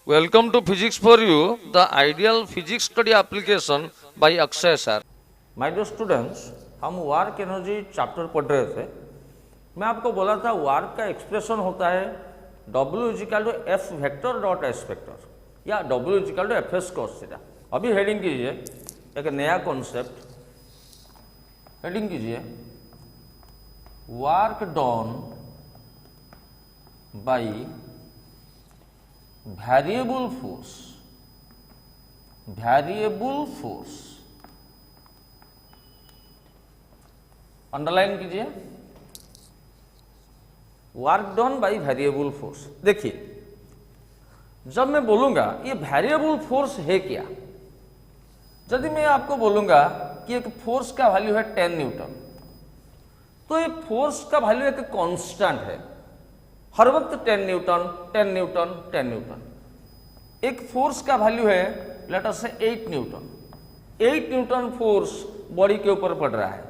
Welcome to Physics for You, the ideal physics study application by Akshay sir. My dear students, हम work energy chapter पढ़ रहे थे। मैं आपको बोला था वार्क का एक्सप्रेशन होता है W is equal to F vector dot S vector या W is equal to F S cos theta. अभी हेडिंग कीजिए, एक नया कॉन्सेप्ट हेडिंग कीजिए, work done by variable force underline कीजिए, work done by variable force. देखिए, जब मैं बोलूंगा ये वेरिएबल फोर्स है क्या, यदि मैं आपको बोलूंगा कि एक फोर्स का वैल्यू है 10 न्यूटन, तो ये फोर्स का वैल्यू एक कांस्टेंट है, हर वक्त 10 न्यूटन 10 न्यूटन 10 न्यूटन। एक फोर्स का वैल्यू है लेट अस से 8 न्यूटन, 8 न्यूटन फोर्स बॉडी के ऊपर पड़ रहा है।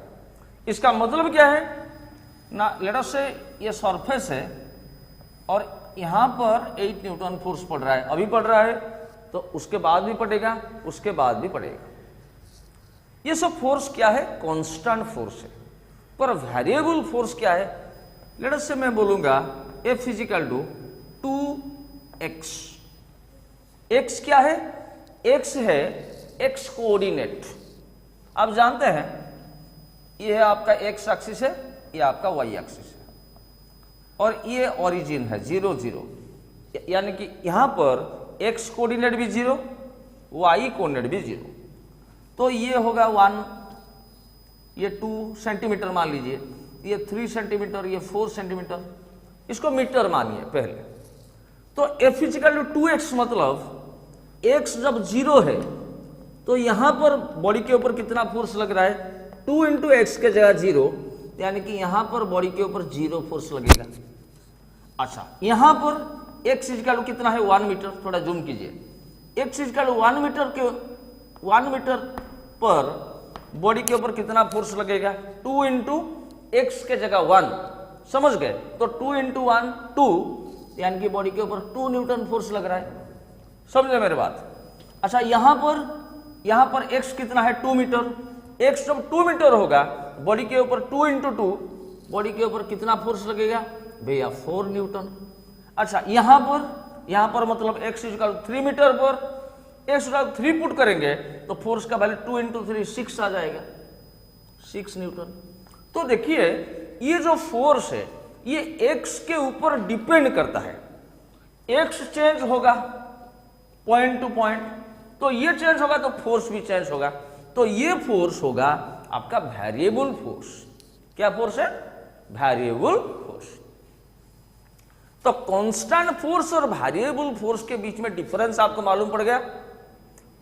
इसका मतलब क्या है ना, लेट अस से ये सरफेस है और यहां पर 8 न्यूटन फोर्स पड़ रहा है, अभी पड़ रहा है तो उसके बाद भी पड़ेगा, उसके बाद भी पड़ेगा। ये सब फोर्स क्या है, कांस्टेंट फोर्स है। पर वेरिएबल फोर्स क्या है, लेट अस से मैं बोलूंगा F is equal to 2x। x क्या है, x है x कोऑर्डिनेट। आप जानते हैं ये आपका x एक्सिस है, ये आपका y एक्सिस है और ये ओरिजिन है 0 0, यानी कि यहां पर x कोऑर्डिनेट भी 0, y कोऑर्डिनेट भी 0। तो ये होगा 1, ये 2 सेंटीमीटर मान लीजिए, ये 3 सेंटीमीटर, ये 4 सेंटीमीटर, इसको मीटर मानिए पहले। तो F इजिकल टू 2x मतलब x जब 0 है तो यहां पर बॉडी के ऊपर कितना फोर्स लग रहा है, 2 इंटू एक्स के जगह 0, यानी कि यहां पर बॉडी के ऊपर 0 फोर्स लगेगा। अच्छा, यहां पर x इजिकल टू कितना है 1 मीटर, थोड़ा जूम कीजिए, x इजिकल टू 1 मीटर पर बॉडी के ऊपर कितना फोर्स लगेगा, 2 इंटू एक्स के जगह 1, समझ गए। तो 2 इंटू 1 2, यानी कि बॉडी के ऊपर 2 न्यूटन फोर्स लग रहा है, समझे मेरे बात। अच्छा, यहां पर x कितना है 2 मीटर, x जब 2 मीटर होगा बॉडी के ऊपर 2 इंटू 2, बॉडी के ऊपर कितना फोर्स लगेगा भैया 4 न्यूटन। अच्छा, यहां पर मतलब x इक्वल 3 मीटर पर x इक्वल 3 पुट करेंगे तो फोर्स का वैल्यू 2 इंटू 3 6 आ जाएगा, 6 न्यूटन। तो देखिए ये जो फोर्स है ये x के ऊपर डिपेंड करता है, x चेंज होगा पॉइंट टू पॉइंट, तो ये चेंज होगा तो फोर्स भी चेंज होगा। तो ये फोर्स होगा आपका वेरिएबल फोर्स। क्या फोर्स है, वेरिएबल फोर्स। तो कांस्टेंट फोर्स और वेरिएबल फोर्स के बीच में डिफरेंस आपको मालूम पड़ गया।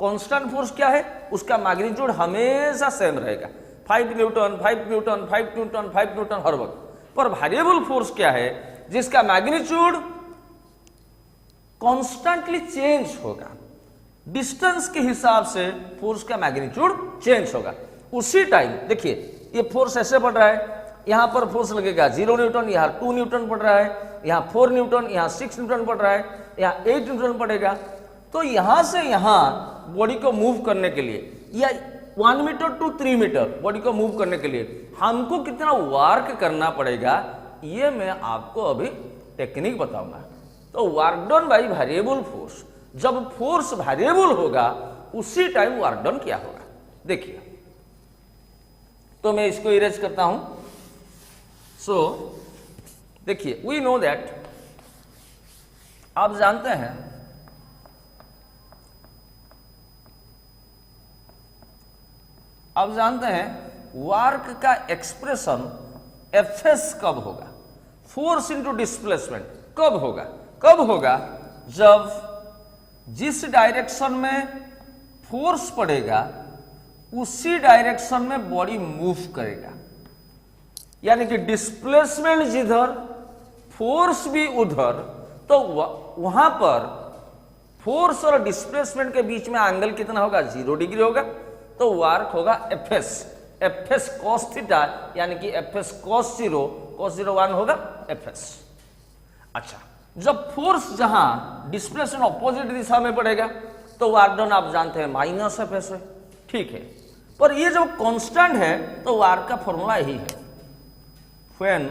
कांस्टेंट फोर्स क्या है, उसका मैग्नीट्यूड हमेशा सेम रहेगा, 5 न्यूटन 5 न्यूटन 5 न्यूटन 5 न्यूटन हर वक्त। पर वेरिएबल फोर्स क्या है, जिसका मैग्नीट्यूड कॉन्स्टेंटली चेंज होगा, डिस्टेंस के हिसाब से फोर्स का मैग्नीट्यूड चेंज होगा। उसी टाइम देखिए ये फोर्स ऐसे पड़ रहा है, यहां पर फोर्स लगेगा 0 न्यूटन, यहां 2 न्यूटन पड़ रहा है, यहां 4 न्यूटन, यहां 6 न्यूटन पड़ रहा है, यहां 8 न्यूटन पड़ेगा। तो यहां से यहां बॉडी को मूव करने के लिए या 1 मीटर टू 3 मीटर बॉडी को मूव करने के लिए हमको कितना वर्क करना पड़ेगा, ये मैं आपको अभी टेक्निक बताऊंगा। तो work done by variable force, जब फोर्स वेरिएबल होगा उसी टाइम वर्क डन क्या होगा। देखिए, तो मैं इसको इरेज करता हूं। सो देखिए, वी नो दैट, आप जानते हैं वर्क का एक्सप्रेशन Fs कब होगा, फोर्स इंटू डिस्प्लेसमेंट कब होगा, जब जिस डायरेक्शन में फोर्स पड़ेगा उसी डायरेक्शन में बॉडी मूव करेगा, यानी कि डिस्प्लेसमेंट जिधर फोर्स भी उधर, तो वहां पर फोर्स और डिस्प्लेसमेंट के बीच में एंगल कितना होगा, 0 डिग्री होगा। तो वर्क होगा Fs cos थीटा, यानी कि Fs cos 0 1 होगा Fs। अच्छा, जब फोर्स जहां डिस्प्लेसमेंट ऑपोजिट दिशा में पड़ेगा तो वार्क डन आप जानते हैं माइनस एफ एस है, ठीक है। पर ये जो कांस्टेंट है तो वार्क का फॉर्मूला यही है, व्हेन,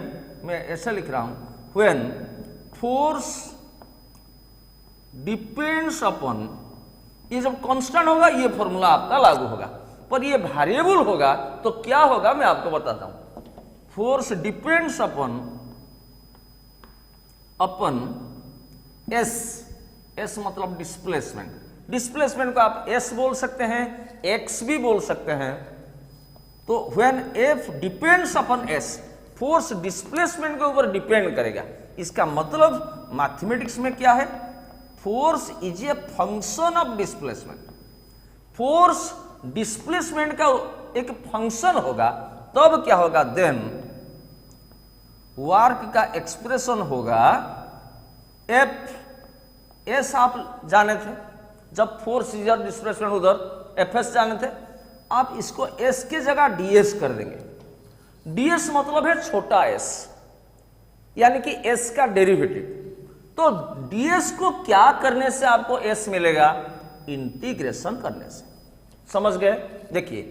मैं ऐसे लिख रहा हूं, व्हेन फोर्स डिपेंड्स अपॉन, ये जब कांस्टेंट होगा ये फॉर्मूला आपका लागू होगा, पर ये वेरिएबल होगा तो क्या होगा मैं आपको बताता हूं। Force depends upon S, S मतलब डिस्प्लेसमेंट, डिस्प्लेसमेंट को आप एस बोल सकते हैं, एक्स भी बोल सकते हैं। तो when F depends upon S, force displacement के ऊपर डिपेंड करेगा। इसका मतलब मैथमेटिक्स में क्या है, force is a function of displacement. Force displacement का एक फंक्शन होगा, तब क्या होगा, देन वर्क का एक्सप्रेशन होगा एफ एस, आप जाने थे जब फोर्स इज डिस्प्लेसमेंट उधर एफ एस जाने थे, आप इसको एस की जगह डीएस कर देंगे। डीएस मतलब है छोटा एस, यानी कि एस का डेरिवेटिव। तो डीएस को क्या करने से आपको एस मिलेगा, इंटीग्रेशन करने से, समझ गए। देखिए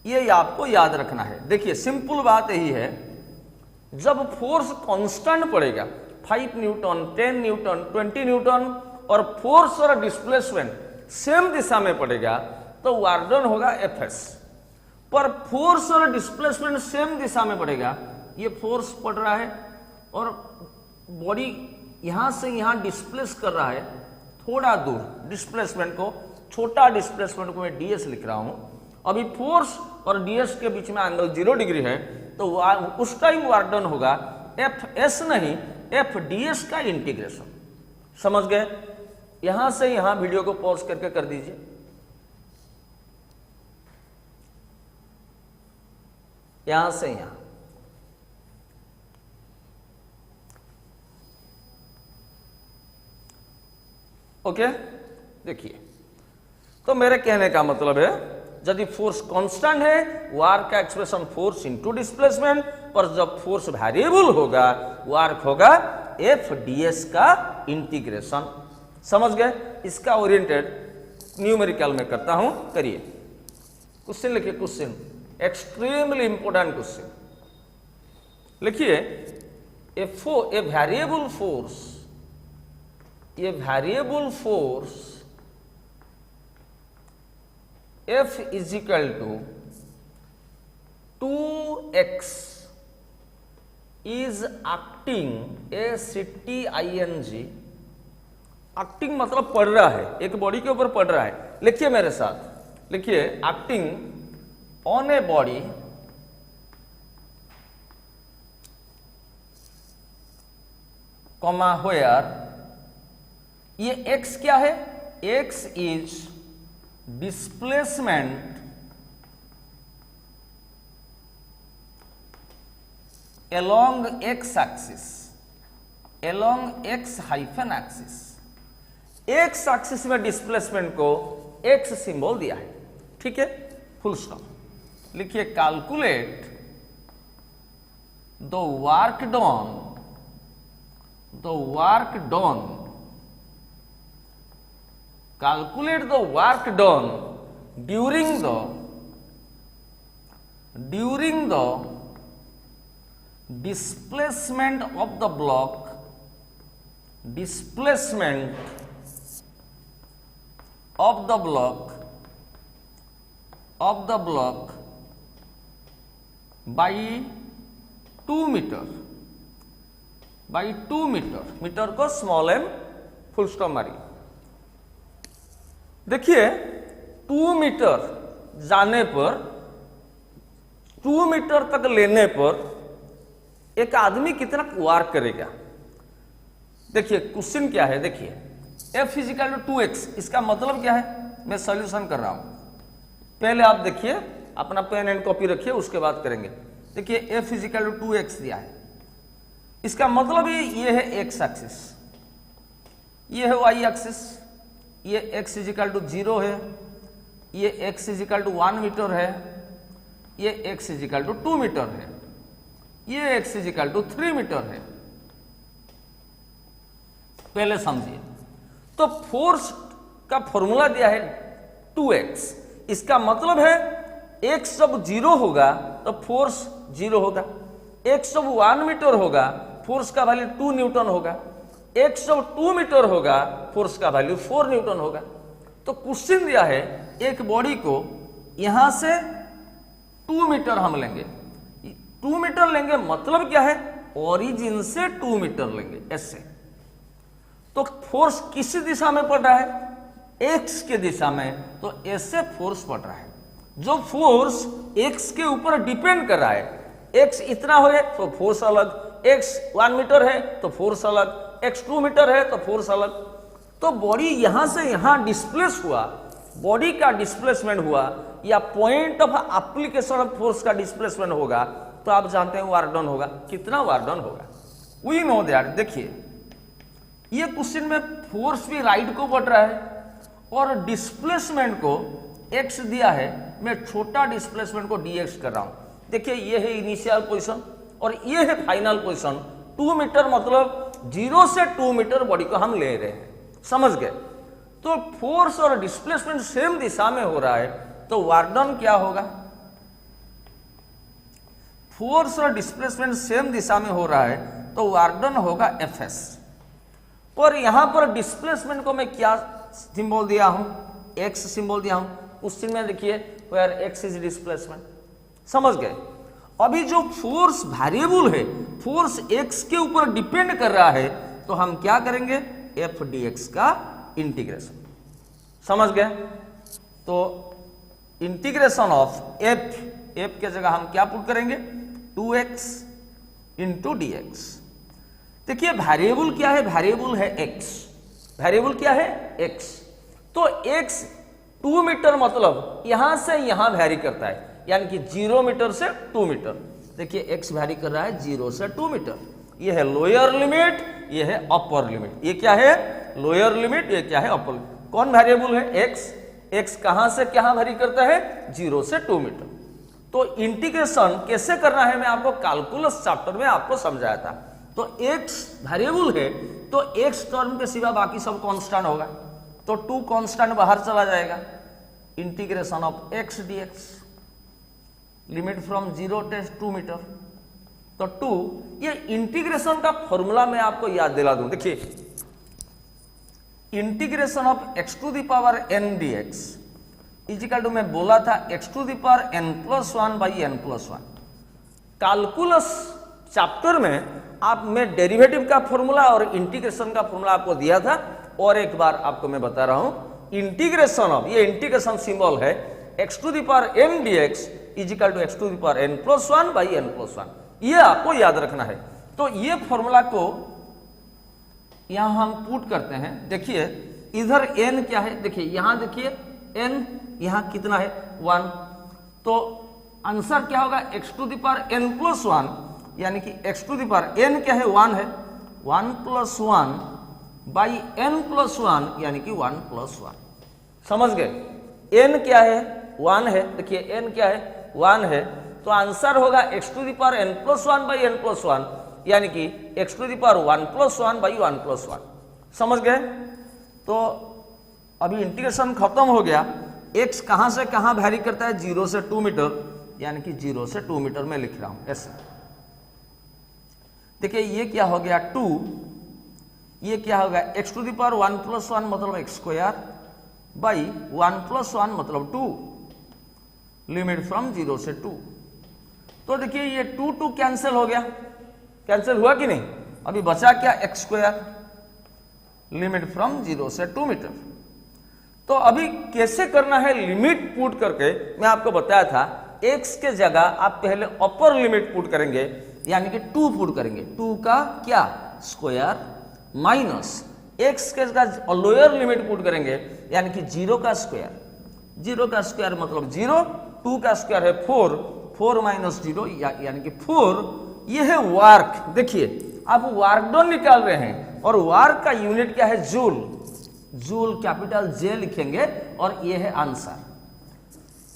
ये आपको याद रखना है। देखिए सिंपल बात यही है, जब फोर्स कांस्टेंट पड़ेगा 5 न्यूटन, 10 न्यूटन, 20 न्यूटन और फोर्स और डिस्प्लेसमेंट सेम दिशा में पड़ेगा तो वर्क डन होगा एफ एस। पर फोर्स और डिस्प्लेसमेंट सेम दिशा में पड़ेगा, ये फोर्स पड़ रहा है और बॉडी यहां से यहां डिस्प्लेस कर रहा है थोड़ा दूर, डिस्प्लेसमेंट को, छोटा डिस्प्लेसमेंट को मैं डीएस लिख रहा हूं। अभी फोर्स और डीएस के बीच में एंगल 0 डिग्री है, तो उस टाइम वर्क डन होगा एफ एस नहीं, एफ डीएस का इंटीग्रेशन, समझ गए। यहां से यहां वीडियो को पॉज करके कर दीजिए। यहां से यहां, ओके। देखिए तो मेरे कहने का मतलब है, यदि फोर्स कांस्टेंट है वर्क का एक्सप्रेशन फोर्स इनटू डिस्प्लेसमेंट, पर जब फोर्स वेरिएबल होगा वर्क होगा एफ डीएस का इंटीग्रेशन, समझ गए। इसका ओरिएंटेड न्यूमेरिकल में करता हूं, करिए। क्वेश्चन लिखिए, क्वेश्चन एक्सट्रीमली इंपॉर्टेंट क्वेश्चन लिखिए। ए वेरिएबल फोर्स, ये variable force F is equal to 2x is acting, ACTING, acting मतलब पड़ रहा है, एक बॉडी के ऊपर पड़ रहा है। लिखिए मेरे साथ, लिखिए acting on a body comma where, ये x क्या है, x is displacement along x axis, along x hyphen axis. x axis में डिस्प्लेसमेंट को x सिंबल दिया है, ठीक है, फुल स्टॉप। लिखिए calculate the work done, the work done, calculate the work done during the displacement of the block, displacement of the block by 2 meter, by 2 meter, meter को small m full stop मारिए। देखिए 2 metre जाने पर, 2 metre तक लेने पर एक आदमी कितना वर्क करेगा। देखिए क्वेश्चन क्या है, देखिए F इजिकल टू 2x, इसका मतलब क्या है, मैं सॉल्यूशन कर रहा हूं। पहले आप देखिए, अपना पेन एंड कॉपी रखिए, उसके बाद करेंगे। देखिए F इजिकल टू 2x दिया है, इसका मतलब ये है x एक्सिस, ये है y एक्सिस, ये x इजिकल टू 0 है, ये x इजिकल टू 1 मीटर है, ये x इजिकल टू 2 मीटर है, ये x इजिकल टू 3 मीटर है। पहले समझिए। तो फोर्स का फॉर्मूला दिया है 2x, इसका मतलब है x जब 0 होगा तो फोर्स 0 होगा, x जब 1 मीटर होगा फोर्स का वैल्यू 2 न्यूटन होगा, x जब 2 मीटर होगा फोर्स का वैल्यू 4 न्यूटन होगा। तो क्वेश्चन दिया है एक बॉडी को यहां से 2 मीटर हम लेंगे, 2 मीटर लेंगे मतलब क्या है, ओरिजिन से 2 मीटर लेंगे ऐसे। तो फोर्स किस दिशा में पड़ रहा है, एक्स के दिशा में, तो ऐसे फोर्स पड़ रहा है। जो फोर्स एक्स के ऊपर डिपेंड कर रहा है, एक्स इतना हो है तो फोर्स अलग, एक्स 1 मीटर है तो फोर्स अलग, एक्स 2 मीटर है तो फोर्स अलग। तो बॉडी यहां से यहां डिस्प्लेस हुआ, बॉडी का डिस्प्लेसमेंट हुआ या point of application of force का डिस्प्लेसमेंट होगा, तो आप जानते हैं वर्क डन होगा। कितना वर्क डन होगा, वी नो दैट। देखिए ये क्वेश्चन में फोर्स भी राइट को बढ़ रहा है और डिस्प्लेसमेंट को x दिया है, मैं छोटा डिस्प्लेसमेंट को dx कर रहा हूं। देखिए ये है इनिशियल पोजीशन और ये है फाइनल पोजीशन। 2 मीटर मतलब 0 से 2 मीटर बॉडी को हम ले रहे हैं, समझ गए। तो फोर्स और डिस्प्लेसमेंट सेम दिशा में हो रहा है, तो वर्क डन क्या होगा, फोर्स और डिस्प्लेसमेंट सेम दिशा में हो रहा है तो वर्क डन होगा Fs। और यहां पर डिस्प्लेसमेंट को मैं क्या सिंबल दिया हूं, x सिंबल दिया हूं। क्वेश्चन में देखिए वेयर x इज डिस्प्लेसमेंट, समझ गए। अभी जो फोर्स वेरिएबल है, फोर्स x के ऊपर डिपेंड कर रहा है, तो हम क्या करेंगे, f dx का इंटीग्रेशन, समझ गए। तो इंटीग्रेशन ऑफ f के जगह हम क्या पुट करेंगे, 2x इंटू dx। देखिए वेरिएबल क्या है, वेरिएबल है x, वेरिएबल क्या है x। तो x 2 मीटर मतलब यहां से यहां वैरी करता है, यानी कि 0 मीटर से 2 मीटर। देखिए x वैरी कर रहा है 0 से 2 मीटर। ये है लोअर लिमिट, ये है अपर लिमिट। ये क्या है, लोअर लिमिट, ये क्या है अपर लिमिट। कौन वेरिएबल है, x कहां से कहां वैरी करता है, 0 से 2 मीटर। तो इंटीग्रेशन कैसे करना है मैं आपको कैलकुलस चैप्टर में आपको समझाया था। तो x वेरिएबल है तो x टर्म के सिवा बाकी सब कांस्टेंट होगा, तो 2 कांस्टेंट बाहर चला जाएगा। Integration of x dx, limit from 0 to 2 meter, तो 2। ये इंटीग्रेशन का फॉर्मूला मैं आपको याद दिला दूं। देखिए integration of x to the power n dx is equal to, मैं बोला था x to the power n+1 by n+1। Calculus chapter में आप मैं डेरिवेटिव का फॉर्मूला और इंटीग्रेशन का फॉर्मूला आपको दिया था, और एक बार आपको मैं बता रहा हूं। इंटीग्रेशन ऑफ, ये इंटीग्रेशन सिंबल है x to the power n dx is equal to x to the power n+1 by n+1, ये आपको याद रखना है। तो ये फॉर्मूला को यहां हम पुट करते हैं। देखिए इधर n क्या है, देखिए यहां देखिए n, यहां कितना है 1, तो आंसर क्या होगा, x to the power n+1, यानी कि x to the power n क्या है 1 है, 1+1 बाई n+1 यानी कि 1+1, समझ गए। n क्या है 1 है, देखिए n क्या है 1 है, तो आंसर होगा x to the power n+1 by n+1 यानी कि x to the power 1+1 by 1+1, समझ गए। तो अभी इंटीग्रेशन खत्म हो गया। x कहां से कहां वैरी करता है, 0 से 2 मीटर, यानी कि 0 से 2 मीटर में लिख रहा हूं ऐसे। देखिए ये क्या हो गया 2, ये क्या होगा x टू द पावर 1+1 मतलब x² बाई 1+1 मतलब 2, लिमिट फ्रॉम 0 से 2। तो देखिए ये 2 कैंसिल हो गया, कैंसिल हुआ कि नहीं, अभी बचा क्या x², लिमिट फ्रॉम 0 से 2 मीटर। तो अभी कैसे करना है, लिमिट पुट करके मैं आपको बताया था। x के जगह आप पहले अपर लिमिट पुट करेंगे, यानी कि 2 पुट करेंगे, 2 का क्या स्क्वायर माइनस x के जगह लोअर लिमिट पुट करेंगे, यानी कि 0 का स्क्वायर, 0 का स्क्वायर मतलब 0, 2 का स्क्वायर है 4, 4 माइनस 0 यानी कि 4। ये है वर्क। देखिए आप वर्क डन निकाल रहे हैं और वर्क का यूनिट क्या है, जूल, जूल कैपिटल J लिखेंगे और ये है आंसर।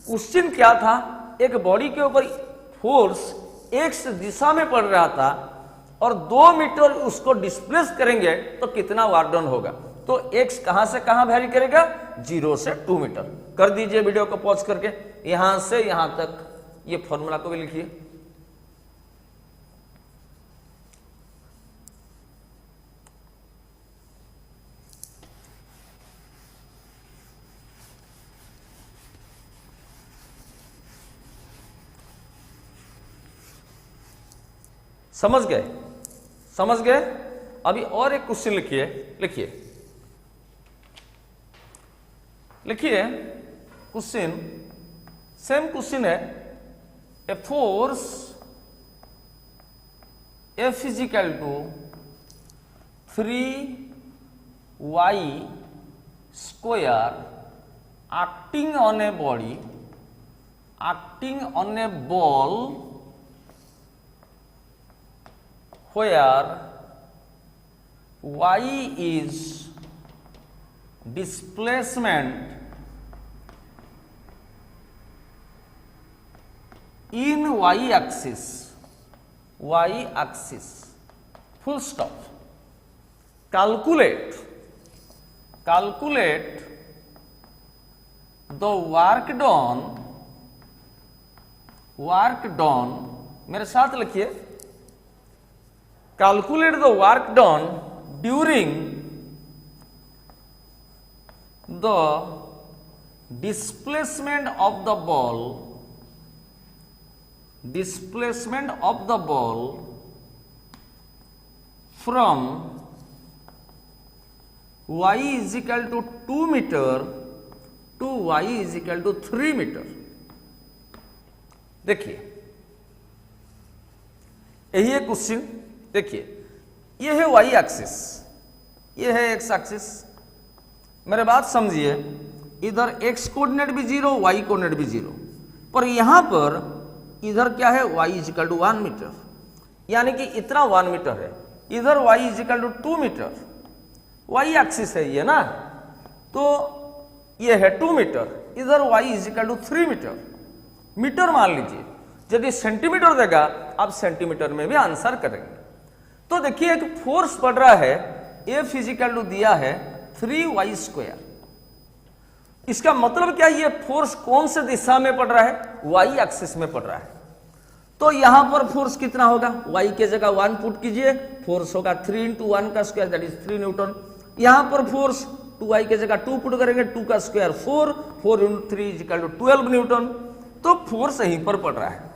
क्वेश्चन क्या था, एक बॉडी के ऊपर फोर्स x दिशा में पड़ रहा था और 2 मीटर उसको डिस्प्लेस करेंगे तो कितना वर्क डन होगा। तो x कहां से कहां वैरी करेगा, 0 से 2 मीटर। कर दीजिए वीडियो को पॉज करके, यहां से यहां तक ये फॉर्मूला को भी लिखिए। समझ गए, समझ गए। अभी और एक क्वेश्चन लिखिए, लिखिए लिखिए क्वेश्चन, सेम क्वेश्चन है। A force F is equal to 3y square acting on a body, acting on a ball where y is displacement in y axis, full stop. Calculate the work done, मेरे साथ लिखिए, calculate the work done during the displacement of the ball from y is equal to 2 meter to y is equal to 3 metre. देखिए यही है question. देखिए ये है y axis, ये है x एक्सिस। मेरे बात समझिए, इधर x कोऑर्डिनेट भी 0, y कोऑर्डिनेट भी 0, पर यहां पर इधर क्या है, y is equal to 1 metre, यानी कि इतना 1 मीटर है। इधर y is equal to 2 metre, y axis है ये ना, तो ये है 2 मीटर, इधर y is equal to 3 metre. Metre मान लीजिए, यदि सेंटीमीटर देगा आप सेंटीमीटर में भी आंसर करेंगे। तो देखिए एक फोर्स पड़ रहा है, F फिजिकल टू दिया है 3y स्क्वायर। इसका मतलब क्या है, ये फोर्स कौन से दिशा में पड़ रहा है, y एक्सिस में पड़ रहा है। तो यहां पर फोर्स कितना होगा, y के जगह 1 पुट कीजिए, फोर्स होगा 3 × 1 का स्क्वायर दैट इज 3 न्यूटन। यहां पर फोर्स 2y के जगह 2 पुट करेंगे, 2 का स्क्वायर 4, 4 × 3 = 12 न्यूटन। तो फोर्स यहीं पर पड़ रहा है।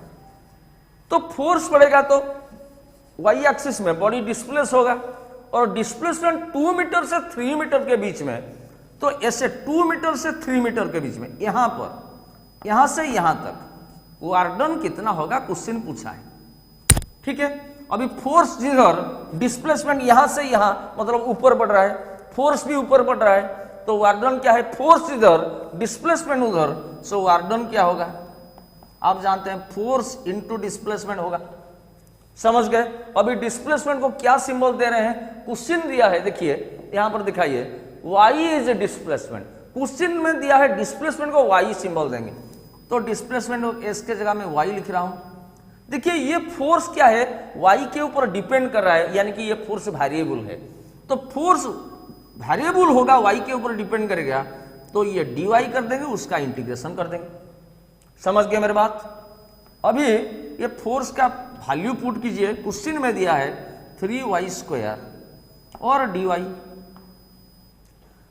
तो फोर्स पड़ेगा तो y एक्सिस में बॉडी डिस्प्लेस होगा, और डिस्प्लेसमेंट 2 मीटर से 3 मीटर के बीच में, तो ऐसे 2 मीटर से 3 मीटर के बीच में यहां पर, यहां से यहां तक वर्क डन कितना होगा, क्वेश्चन पूछा है। ठीक है, अभी फोर्स जिधर डिस्प्लेसमेंट यहां से यहां मतलब ऊपर बढ़ रहा है, फोर्स भी ऊपर बढ़ रहा है, तो वर्क डन क्या है, फोर्स इधर डिस्प्लेसमेंट उधर, सो वर्क डन क्या होगा, आप जानते हैं फोर्स इंटू डिस्प्लेसमेंट होगा। समझ गए। अभी डिस्प्लेसमेंट को क्या सिंबल दे रहे हैं, क्वेश्चन दिया है, देखिए यहां पर दिखाइए, y is a displacement. Question में दिया है डिस्प्लेसमेंट को y सिंबल देंगे, तो डिस्प्लेसमेंट s के जगह में y लिख रहा हूं। देखिए ये फोर्स क्या है, y के ऊपर डिपेंड कर रहा है, यानी कि ये फोर्स वेरिएबल है। तो फोर्स वेरिएबल होगा, y के ऊपर डिपेंड करेगा, तो ये dy कर देंगे, उसका इंटीग्रेशन कर देंगे। समझ गए मेरी बात। अभी ये फोर्स का वैल्यू पुट कीजिए, क्वेश्चन में दिया है 3y स्क्वायर और dy।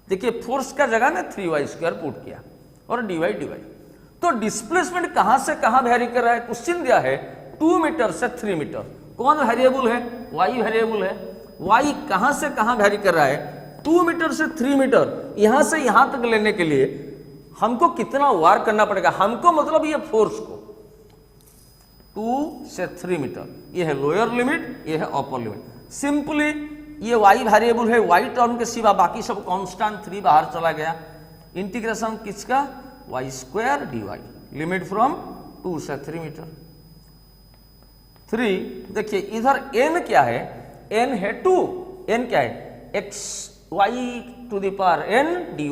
देखिए फोर्स का जगह में 3y स्क्वायर पुट किया और dy। तो डिस्प्लेसमेंट कहां से कहां वेरी कर रहा है, क्वेश्चन दिया है 2 मीटर से 3 मीटर। कौन वेरिएबल है, y वेरिएबल है। y कहां से कहां वेरी कर रहा है, 2 मीटर से 3 मीटर। यहां से यहां तक लेने के लिए हमको कितना वार करना पड़ेगा, हमको मतलब ये फोर्स को 2 से 3 मीटर, ये है लोअर लिमिट, ये है अपर लिमिट। सिंपली ये y वेरिएबल है, y टर्म के सिवा बाकी सब कांस्टेंट 3 बाहर चला गया। इंटीग्रेशन किसका, y square dy, limit from 2 से 3 मीटर। 3 देखिए इधर n क्या है, n है 2, n क्या है, y to the power n dy।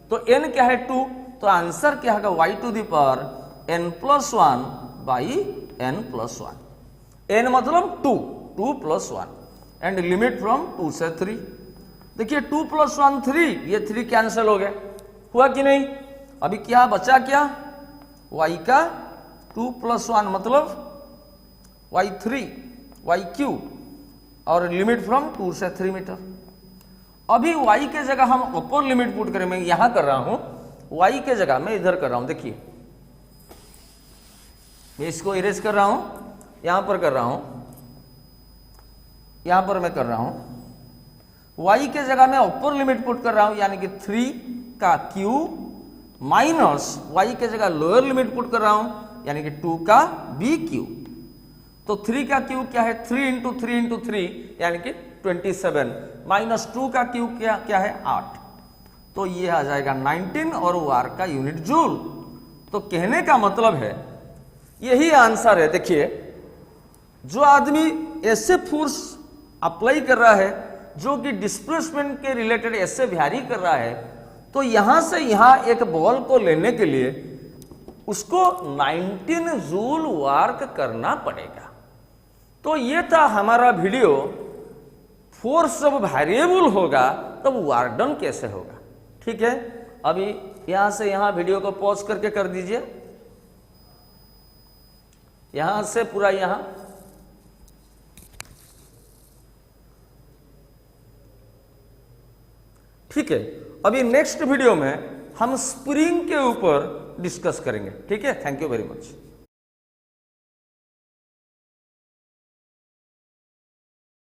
तो n क्या है 2, तो आंसर क्या होगा y to the power n + 1 / n + 1। n मतलब 2, 2 + 1 एंड लिमिट फ्रॉम 2 से 3। देखिए 2 + 1 3, ये 3 कैंसिल हो गया, हुआ कि नहीं? अभी क्या बचा, क्या y का 2 + 1 मतलब y3 y³ और लिमिट फ्रॉम 2 से 3 मीटर। अभी y के जगह हम अपर लिमिट पुट करें, मैं यहां कर रहा हूं, y के जगह मैं इधर कर रहा हूं, देखिए मैं इसको इरेज कर रहा हूं, यहां पर कर रहा हूं, यहां पर मैं कर रहा हूं, y के जगह मैं अपर लिमिट पुट कर रहा हूं, यानी कि 3 का क्यूब माइनस y के जगह लोअर लिमिट पुट कर रहा हूं, यानी कि 2 का b³ तो 3 का क्यूब क्या है, 3 × 3 × 3 यानी कि 27 माइनस 2 का क्यूब क्या है 8, तो ये आ जाएगा 19 और वार का यूनिट जूल। तो कहने का मतलब है यही आंसर है। देखिए जो आदमी ऐसे फोर्स अप्लाई कर रहा है जो कि डिस्प्लेसमेंट के रिलेटेड ऐसे वैरी कर रहा है, तो यहां से यहां एक बॉल को लेने के लिए उसको 19 जूल वर्क करना पड़ेगा। तो ये था हमारा वीडियो, फोर्स जब वेरिएबल होगा तब वर्क डन कैसे होगा। ठीक है, अभी यहां से यहां वीडियो को पॉज करके कर दीजिए, यहां से पूरा यहां, ठीक है। अभी नेक्स्ट वीडियो में हम स्प्रिंग के ऊपर डिस्कस करेंगे। ठीक है, थैंक यू वेरी मच।